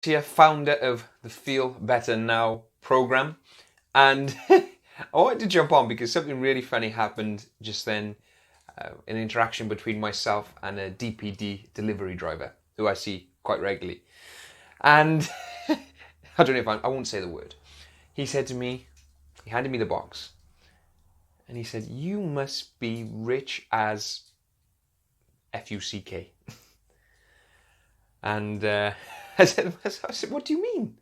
Here, founder of the Feel Better Now program, and I wanted to jump on because something really funny happened just then. An interaction between myself and a DPD delivery driver who I see quite regularly, and I don't know if I won't say the word. He said to me, he handed me the box, and he said, "You must be rich as FUCK." And I said, "What do you mean?"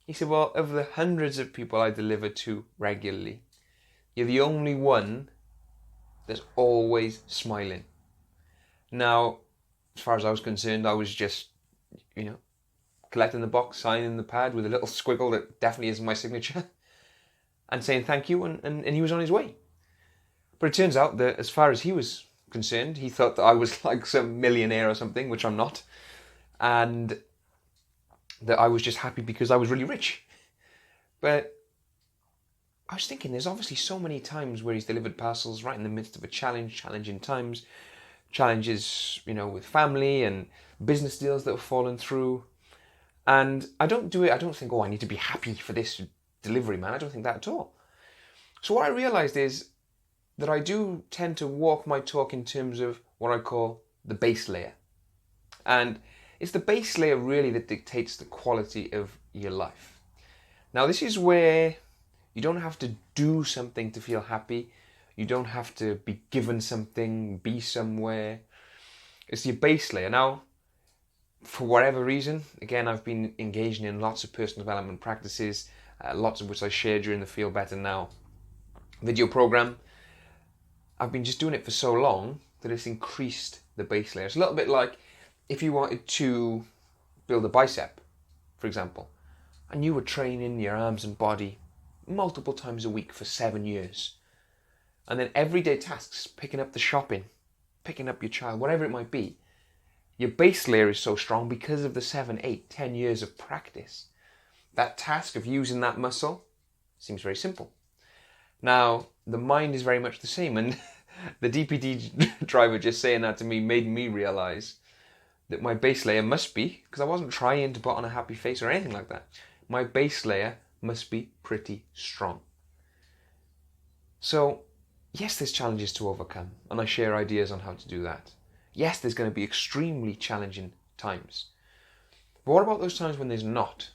He said, "Well, of the hundreds of people I deliver to regularly, you're the only one that's always smiling." Now, as far as I was concerned, I was just, collecting the box, signing the pad with a little squiggle that definitely isn't my signature, and saying thank you, and he was on his way. But it turns out that as far as he was concerned, he thought that I was like some millionaire or something, which I'm not, and that I was just happy because I was really rich. But I was thinking, there's obviously so many times where he's delivered parcels right in the midst of a challenging times, challenges, with family and business deals that have fallen through. And I don't think, oh, I need to be happy for this delivery, man. I don't think that at all. So what I realized is that I do tend to walk my talk in terms of what I call the base layer. And it's the base layer really that dictates the quality of your life. Now, this is where you don't have to do something to feel happy. You don't have to be given something, be somewhere. It's your base layer. Now, for whatever reason, again, I've been engaging in lots of personal development practices, lots of which I share during the Feel Better Now video program. I've been just doing it for so long that it's increased the base layer. It's a little bit like if you wanted to build a bicep, for example, and you were training your arms and body multiple times a week for 7 years. And then everyday tasks, picking up the shopping, picking up your child, whatever it might be, your base layer is so strong because of the 7, 8, 10 years of practice. That task of using that muscle seems very simple. Now, the mind is very much the same, and the DPD driver just saying that to me made me realize that my base layer must be, because I wasn't trying to put on a happy face or anything like that, my base layer must be pretty strong. So, yes, there's challenges to overcome, and I share ideas on how to do that. Yes, there's going to be extremely challenging times. But what about those times when there's not?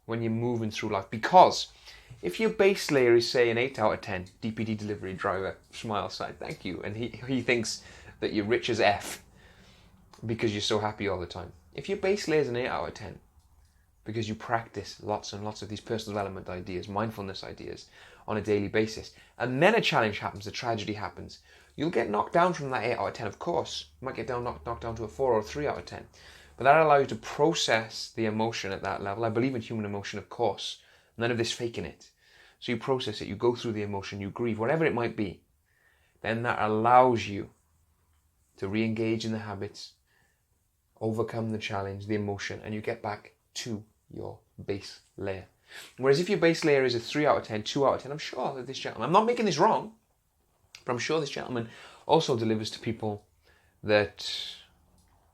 When you're moving through life? Because if your base layer is, say, an 8 out of 10, DPD delivery driver, smile side, thank you, and he thinks that you're rich as F because you're so happy all the time. If your base layer is an 8 out of 10, because you practice lots and lots of these personal development ideas, mindfulness ideas on a daily basis, and then a challenge happens, a tragedy happens, you'll get knocked down from that 8 out of 10, of course. You might get knocked down to a 4 or a 3 out of 10. But that allows you to process the emotion at that level. I believe in human emotion, of course. None of this faking it. So you process it, you go through the emotion, you grieve, whatever it might be. Then that allows you to re-engage in the habits, overcome the challenge, the emotion, and you get back to your base layer. Whereas if your base layer is a 3 out of 10, 2 out of 10, I'm sure that this gentleman, I'm not making this wrong, but I'm sure this gentleman also delivers to people that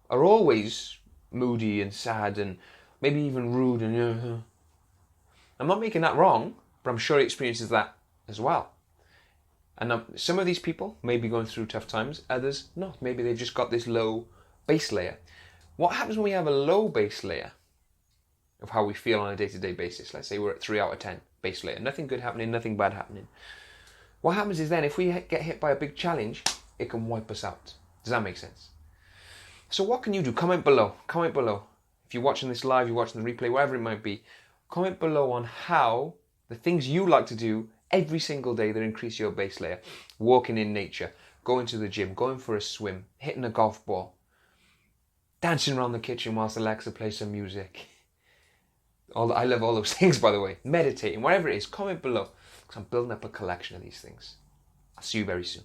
are always moody and sad and maybe even rude and I'm not making that wrong, but I'm sure he experiences that as well. And some of these people may be going through tough times, others not. Maybe they've just got this low base layer. What happens when we have a low base layer of how we feel on a day-to-day basis? Let's say we're at 3 out of 10 base layer. Nothing good happening, nothing bad happening. What happens is then if we get hit by a big challenge, it can wipe us out. Does that make sense? So what can you do? Comment below. Comment below. If you're watching this live, you're watching the replay, wherever it might be, comment below on how the things you like to do every single day that increase your base layer. Walking in nature, going to the gym, going for a swim, hitting a golf ball, dancing around the kitchen whilst Alexa plays some music. I love all those things, by the way. Meditating, whatever it is, comment below. Because I'm building up a collection of these things. I'll see you very soon.